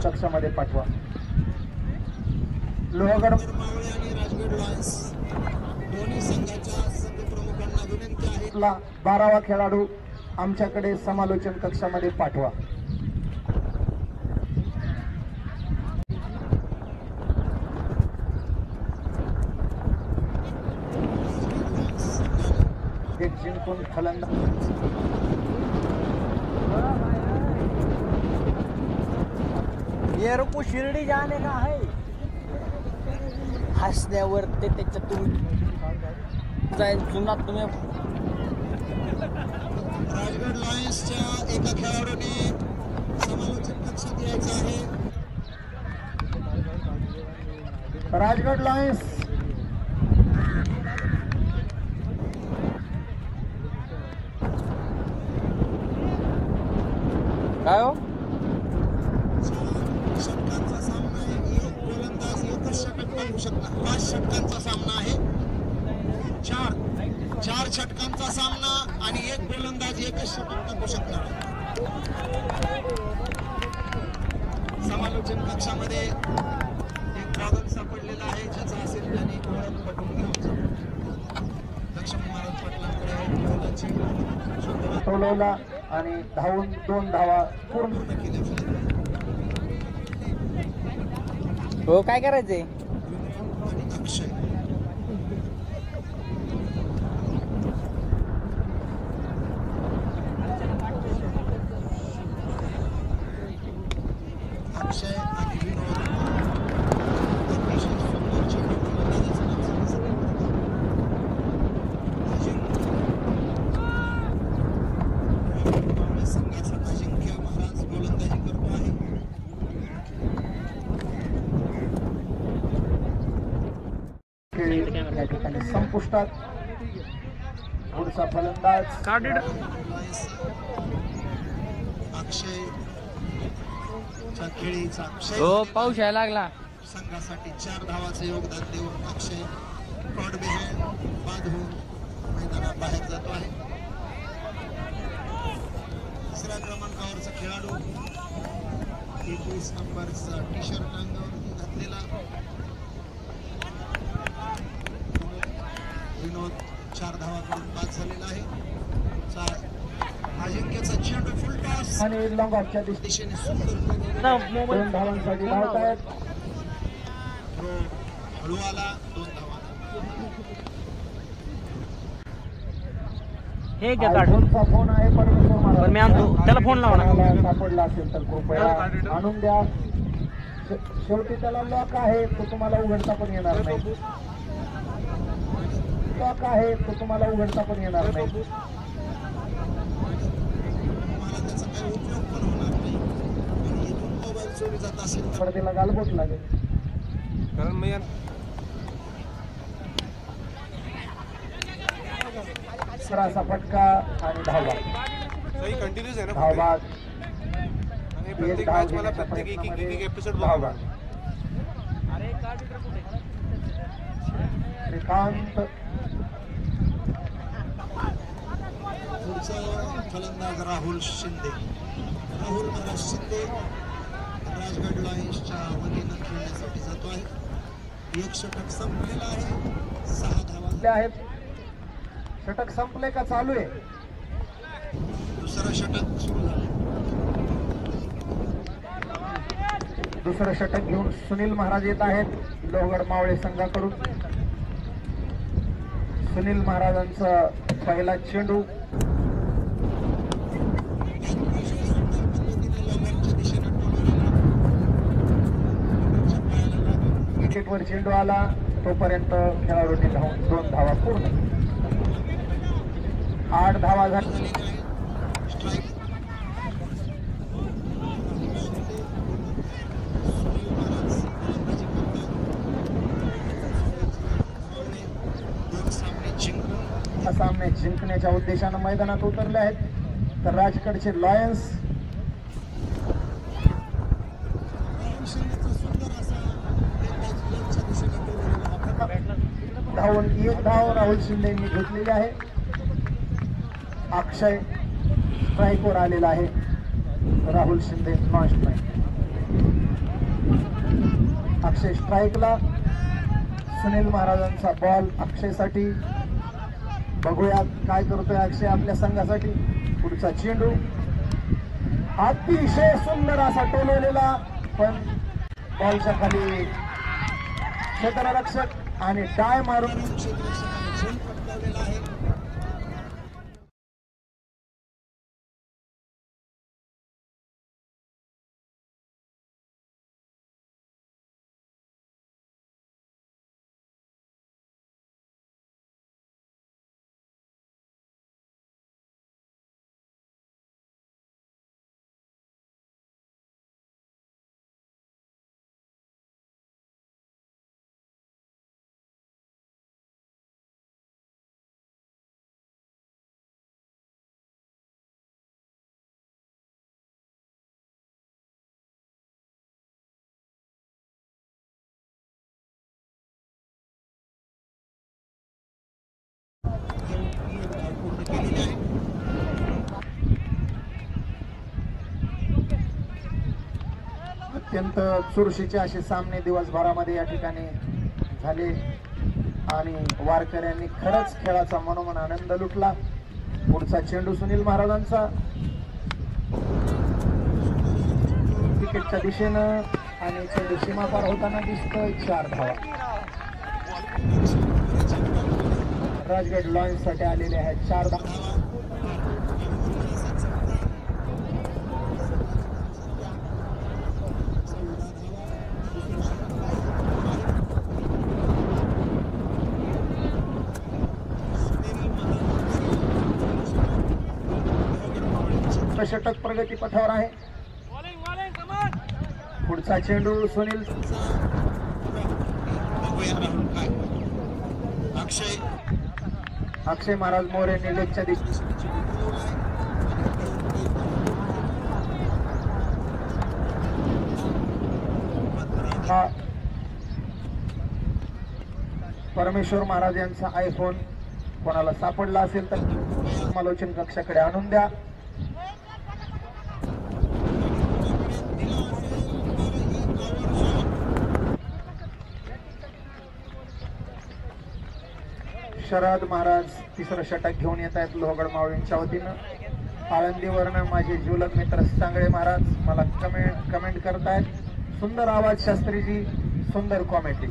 कक्षामध्ये पाठवा. लोहगड मावळे आणि राजगड लॉयन्स दोन्ही संघाच्या संघप्रमुखांना विनंती आहे 12वा खेळाडू आमच्याकडे समालोचन कक्षामध्ये पाठवा. एक जिंकून फलंदाज ये रुको शिर्डी जाने का है. हसण्यावर ते त्याच्यातून जाईल जुना तुम्ही. राजगड लॉयन्सच्या एका खेळाडूने समालोचन कक्षात यायचं आहे. राजगड लॉयन्स काय हो षटकांचा सामना आहे. एक गोलंदाज एकच षटक टाकू शकतात. 5 षटकांचा सामना आहे. चार षटकांचा सामना आणि एक गोलंदाज एकच षटक टाकू शकणार. समालोचन कक्षामध्ये एक ड्रॅगन सापडलेला आहे ज्याचा असेल त्याने ओळख पटवून घ्यायचं. लक्ष्मण महाराज पाटलांकडे टोलवला आणि धावून 2 धावा पूर्ण केल्या. हो काय करायचंय. आणि अक्षय आणि विनोद अतिशय सुंदर चेंडू गोलंदाजाचं नाव संघाचा अजिंक्य महाराज गोलंदाजी करतो आहे. या ठिकाणी संपुष्टात. पुढचा फलंदाज अक्षय खेळीचा अक्षय हो पाऊस यायला लागला. संघासाठी 4 धावाचं योगदान देऊन अक्षय कॉड बाद होऊन मैदानाबाहेर जातो आहे. तिसऱ्या क्रमांकावरचा खेळाडू 21 नंबरचा टी शर्ट अंगावरती घातलेला विनोद 4 धावा करून बाद झालेला आहे. अजिंक्यचा चेंडू फुल टॉस आणि लॉंग ऑफच्या दिशेने सुंदर 2 धावांसाठी धावतायत. हळू आला 2 धावा. हे घ्या काढ. आयफोनचा फोन आहे परमेश्वर महाराज. पण मी आणतो त्याला फोन लावा ना. कोणाला सापडला असेल तर कृपया आणून द्या. शेवटी त्याला लॉक आहे तो तुम्हाला उघडता पण येणार नाही. लॉक आहे तो तुम्हाला उघडता पण येणार नाही. मला त्याचा काही उपयोग पण होणार नाही. पण इथून मोबाईल चोरी जात असेल तर पडदेला गालबोट लागेल. कारण मी सरासा फटका आणि धावा. सही कंटिन्यूस आहे ना. धावा आणि प्रत्येक मॅच मला प्रत्येक एक एपिसोड बघावा. श्रीकांत पुढचा फलंदाज राहुल शिंदे. राहुल महाराज शिंदे राजगड लॉयन्सच्या वतीनं खेळण्यासाठी जातो आहे. 1 षटक संपलेला आहे. 6 धावा आहेत. षटक संपले का चालू आहे. दुसरं षटक सुरू झालं. दुसरं षटक घेऊन सुनील महाराज येत आहेत लोहगड मावळे संघाकडून. सुनील महाराजांचा पहिला चेंडू विकेटवर चेंडू आला तोपर्यंत खेळाडूंनी धावून 2 धावा पूर्ण. 8 धावा झाली. स्ट्राईक सामने जिंकण्याच्या उद्देशानं मैदानात उतरले आहेत. तर राजगडचे लॉयन्स धावून 1 धाव राहुल शिंदे यांनी घेतलेली आहे. अक्षय स्ट्राईकवर आलेला आहे. Rahul Shinde non strike. अक्षय स्ट्राईकला. सुनील महाराजांचा बॉल अक्षयसाठी. बघूयात काय करतोय अक्षय आपल्या संघासाठी. पुढचा चेंडू अतिशय सुंदर असा टोलवलेला, पण बॉलच्या खाली क्षेत्ररक्षक आणि डाय मारून क्षेत्ररक्षकाने झेल पटकावलेला आहे. पूर्ण केलेली आहे. अत्यंत चुरशीचे असे सामने दिवसभरामध्ये या ठिकाणी झाले आणि वारकऱ्यांनी खरंच खेळाचा मनोमन आनंद लुटला. पुढचा चेंडू सुनील महाराजांचा. विकेटच्या दिशेनं आणि चेंडू सीमा पार होताना दिसतोय. 4 धावा राजगड लॉन्स साठी आलेले आहेत. 4 धावा. षटक प्रगती पथावर आहे. पुढचा चेंडू सुनील. बघूया राहुल काय. अक्षय महाराज मोरे निलेच्या दिशेने. परमेश्वर महाराज यांचा आयफोन कोणाला सापडला असेल तर समालोचन कक्षाकडे आणून द्या. शरद महाराज तिसरं षटक घेऊन येत आहेत लोहगड मावळींच्या वतीनं. आळंदीवरनं माझे जीवलग मित्र सांगळे महाराज मला कमेंट करतायत. सुंदर आवाज शास्त्रीजी, सुंदर कॉमेडी.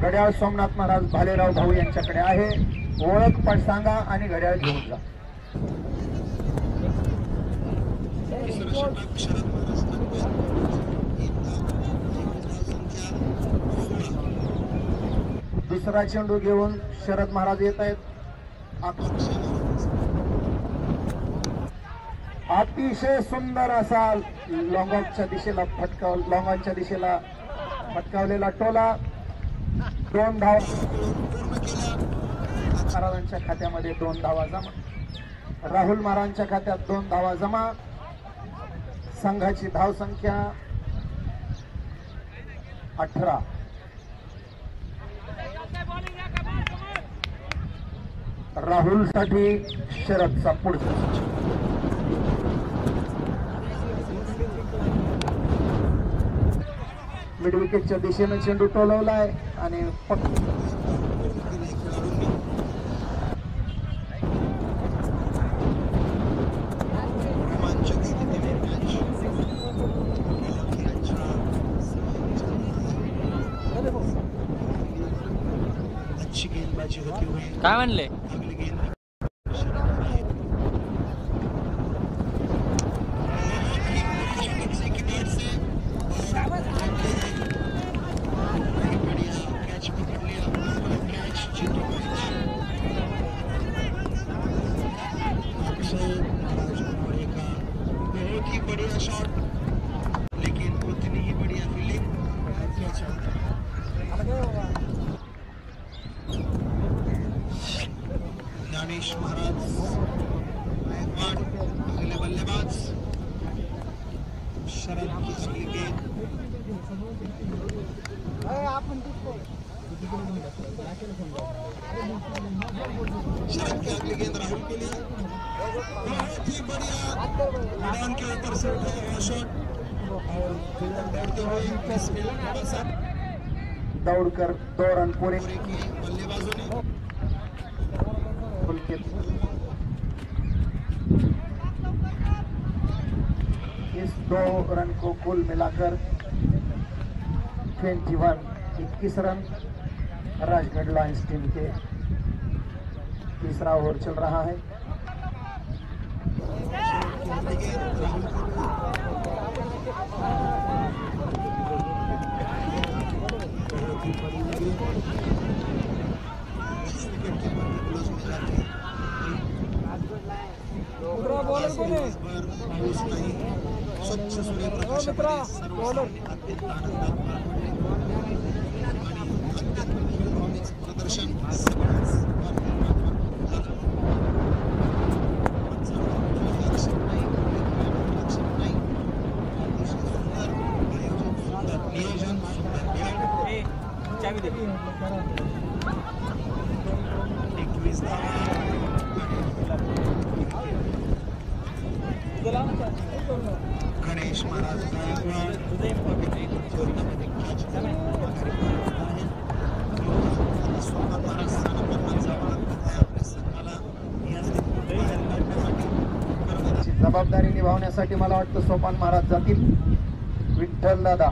घड्याळ सोमनाथ महाराज भालेराव भाऊ यांच्याकडे आहे. ओळख पण सांगा आणि घड्याळ घेऊन जा. दुसरा चेंडू घेऊन शरद महाराज येत आहेत. अतिशय सुंदर असा लॉंगॉनच्या दिशेला फटकावलेला टोला. 2 धावा महाराजांच्या खात्यामध्ये. 2 धावा जमा. राहुल महाराजांच्या खात्यात 2 धावा जमा. संघाची धाव संख्या 18. राहुल साठी शरदचा पुढचा मिड विकेटच्या दिशेने चेंडू टोलवलाय आणि काय म्हणले. बढ़िया शॉट, लेकिन उतनी ही बढ़िया फील्डिंग। शरद की अगली गेंद राहुल के लिए बहुत ही बढ़िया मैदान के ऊपर से उठाया शॉट और दौड़ते हुए इस फील्ड थोड़ा सा दौड़कर 2 रन पूरे की बल्लेबाजों ने इस 2 रन को कुल मिलाकर 21 रन राजगढ़ लायंस टीम के तीसरा ओवर चल रहा है। स्वच्छ सूर्यप्रकाशामध्ये सर्वसामान्य अत्यंत आनंदात पार पडले आणि अत्यंत भावनिक प्रदर्शन सगळ्याच नियोजन सुंदर 21 गणेश महाराज जबाबदारी निभावण्यासाठी मला वाटतं सोपान महाराज जातील। विठ्ठल दादा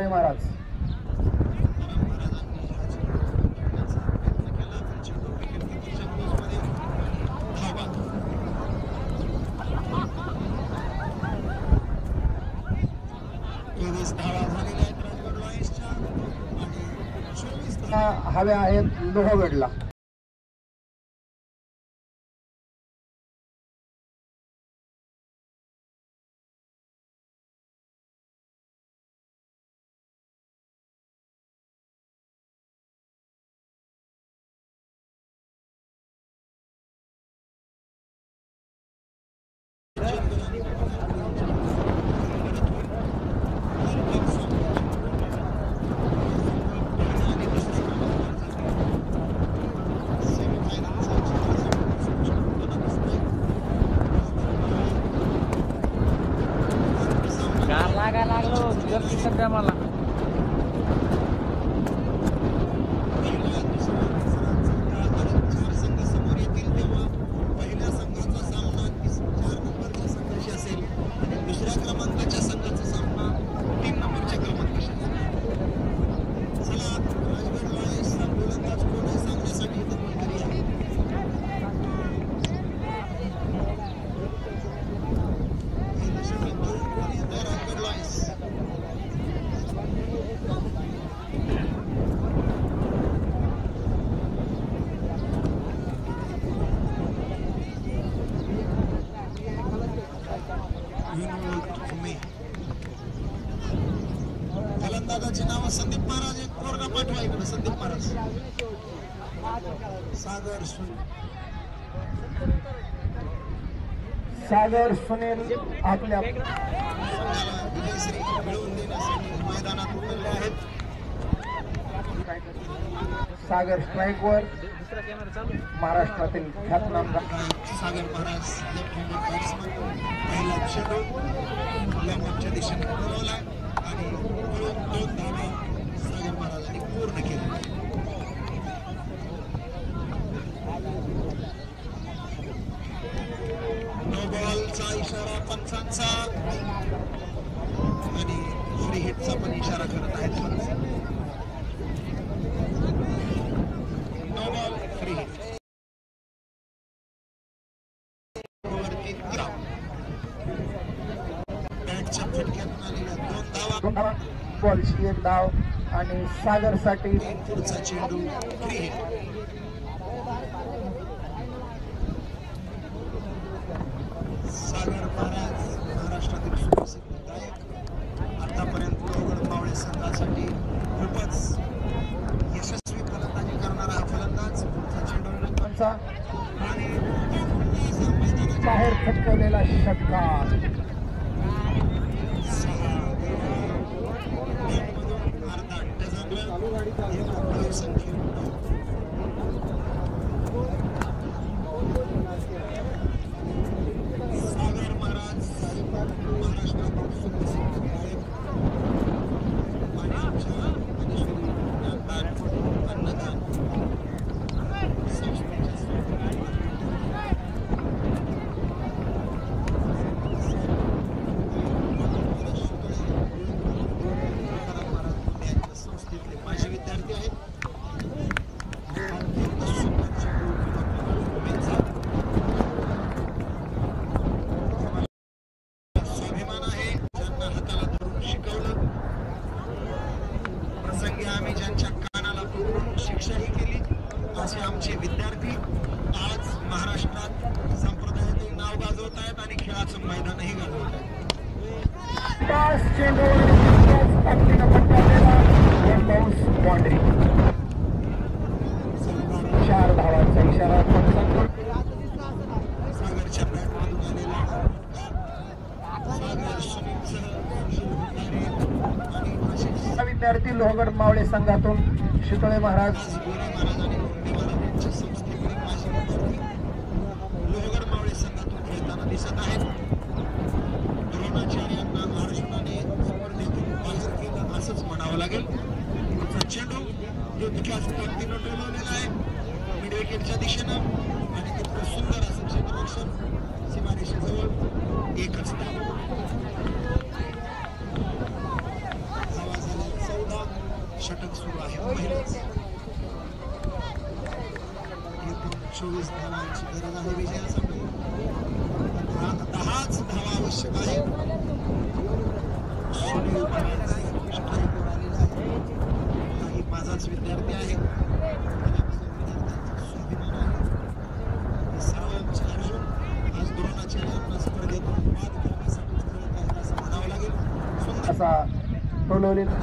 महाराज हवे आहेत लोहगडला। मला फलंदाजाचे नाव संदीप महाराज एक कोरडा पाठवा इकडे संदीप महाराज सागर सुनील आपल्या विजयश्री मिळवून देण्यासाठी मैदानात उतरले आहेत। सागर स्ट्राइक वर महाराष्ट्रातील ख्यातनाम सागर महाराज पहिला चेंडू लेफ्टच्या दिशेने बोलवला आणि 2 धावा सागर महाराजांनी पूर्ण केल्या। पंचांचा आणि फ्री हिटचा पण इशारा करत आहेत पंच. No ball free hit. वरती 13 बॅटच्या फटक्यातून आलेल्या 2 धावा. 2 धावा, बॉलची 1 धाव आणि सागरसाठी पुढचा चेंडू फ्री हिट. सागर महाराज महाराष्ट्रातील सुप्रसिद्ध गायक आतापर्यंत लोहगड मावळे संघासाठी खूपच यशस्वी फलंदाजी करणारा हा फलंदाज. पुढचा चेंडू पंचा आणि बाहेर फटकवलेला षटकार. अर्धा डझन रन संख्येत सागर महाराज महाराष्ट्रातील सुप्रसिद्ध गायक आणि आमच्या मानेश्वरी ज्ञानदान अन्नदान संस्थेच्या संस्थेतले माजी विद्यार्थी आहेत. स्वाभिमान आहे ज्यांना हाताला धरून शिकवलं. प्रसंगी आम्ही ज्यांच्या कानाला पकडून शिक्षाही केली असे आमचे विद्यार्थी आज महाराष्ट्रात संप्रदायातील नाव गाजवत आहेत आणि खेळाचं मैदानही गाजवत आहेत. पाच चेंडूवर ताकदीनं फटकारलेला वन बाउन्स बाउंड्री. 4 धावांचा इशारा पंचांकडून. सागरच्या बॅटमधून आलेला सागर सुनीलसह सुनील भंडारे आणि आशिष विद्यार्थी लोहगड मावळे संघातून शितळे महाराज गोरे महाराज आणि गोंडे महाराज यांच्या संस्थेकडे माजी विद्यार्थी लोहगड मावळे संघातून खेळताना दिसत आहेत. द्रोणाचार्यांना अर्जुनाने स्पर्धेतून बाहेर केलं असंच म्हणावं लागेल. पुढचा चेंडू तितक्याच ताकदीनं टोलवलेला आहे मिड विकेटच्या दिशेनं आणि तितकं सुंदर असं क्षेत्ररक्षण सीमारेषेजवळ. एकच धाव. धावा झाल्या 14. षटक सुरू आहे पहिलेच. एकूण 24 धावांची गरज आहे विजयासाठी. 10च धावा आवश्यक आहे. सुनील महाराज स्ट्राईकवर आलेला आहे. हाही माझाच विद्यार्थी आहे. विद्यार्थ्यांचा स्वाभिमान आहे. हे सर्व आमचे अर्जुन आज द्रोणाचार्यांना स्पर्धेतून बाद करण्यासाठी खेळत आहेत असं म्हणावं लागेल. सुंदर असा टोलवलेला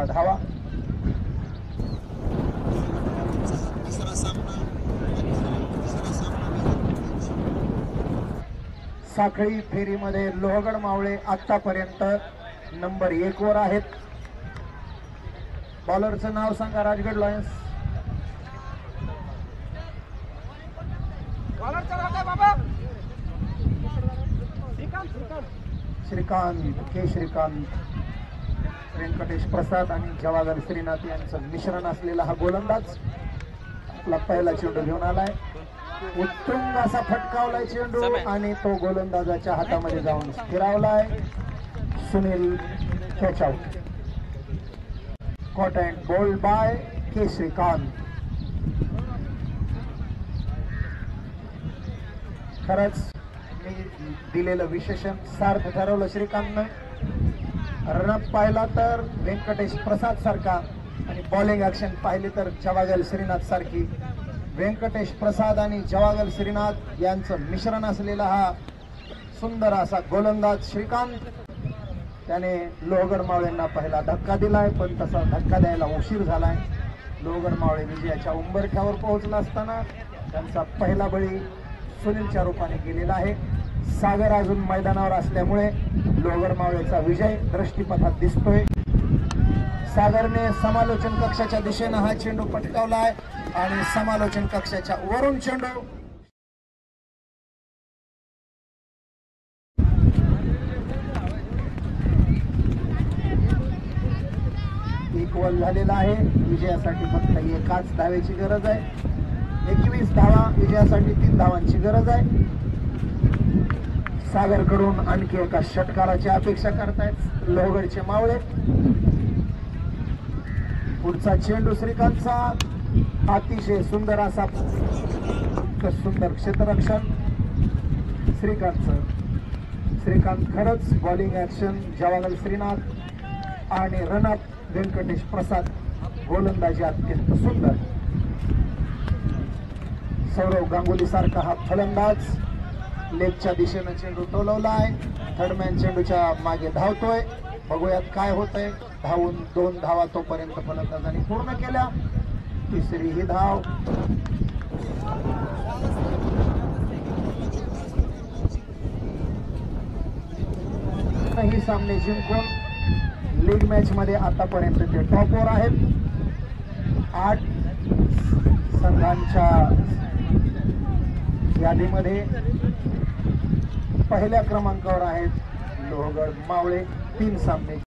धावा. तिसरा सामना साखळी फेरीमध्ये लोहगड मावळे आतापर्यंत नंबर 1 वर आहेत. बॉलरचं नाव सांगा. राजगड लॉयन्स. श्रीकांत के. श्रीकांत, व्यंकटेश प्रसाद आणि जवाहर श्रीनाथ यांचं मिश्रण असलेला हा गोलंदाज आपला पहिला चेंडू घेऊन आलाय. उत्तुंग असा फटकावलाय चेंडू आणि तो गोलंदाजाच्या हातामध्ये जाऊन स्थिरावलाय. Sunil catch out. Caught and bowled by K. Srikanth. खरंच मी दिलेलं विशेषण सार्थ ठरवलं श्रीकांतनं. रनअप पाहिला तर व्यंकटेश प्रसाद सारखा आणि बॉलिंग ऍक्शन पाहिली तर जवागल श्रीनाथ सारखी. व्यंकटेश प्रसाद आणि जवागल श्रीनाथ यांचं मिश्रण असलेला हा सुंदर असा गोलंदाज श्रीकांत, त्याने लोहगड मावळेंना पहिला धक्का दिलाय, पण तसा धक्का द्यायला उशीर झालाय. लोहगड मावळे विजयाच्या उंबरठ्यावर पोहोचला असताना त्यांचा पहिला बळी सुनीलच्या रूपाने गेलेला आहे. सागर अजून मैदानावर असल्यामुळे लोहगड मावळेचा विजय दृष्टीपथात दिसतोय. सागरने समालोचन कक्षाच्या दिशेनं हा चेंडू पटकावलाय आणि समालोचन कक्षाच्या वरून चेंडू इक्वल झालेला आहे. विजयासाठी फक्त एकाच धावेची गरज आहे. 21 धावा विजयासाठी 3 धावांची गरज आहे. सागर कडून आणखी एका षटकाराची अपेक्षा करतायत लोहगडचे मावळे. पुढचा चेंडू श्रीकांतचा, अतिशय सुंदर असा सुंदर क्षेत्ररक्षण श्रीकांत खरंच बॉलिंग ऍक्शन जवागल श्रीनाथ आणि रनअप व्यंकटेश प्रसाद, गोलंदाजी अत्यंत सुंदर. सौरव गांगुली सारखा हा फलंदाज लेगच्या दिशेनं चेंडू टोलवला आहे. थर्डमॅन चेंडूच्या मागे धावतोय. बघूयात काय होतंय. धावून 2 धावा तोपर्यंत फलंदाजांनी पूर्ण केल्या. तिसरी ही धाव. ही सामने जिंकून लीग मॅच मध्ये आतापर्यंत ते टॉपवर आहेत. 8 संघांच्या यादीमध्ये पहिल्या क्रमांकावर आहेत लोहगड मावळे. 3 सामने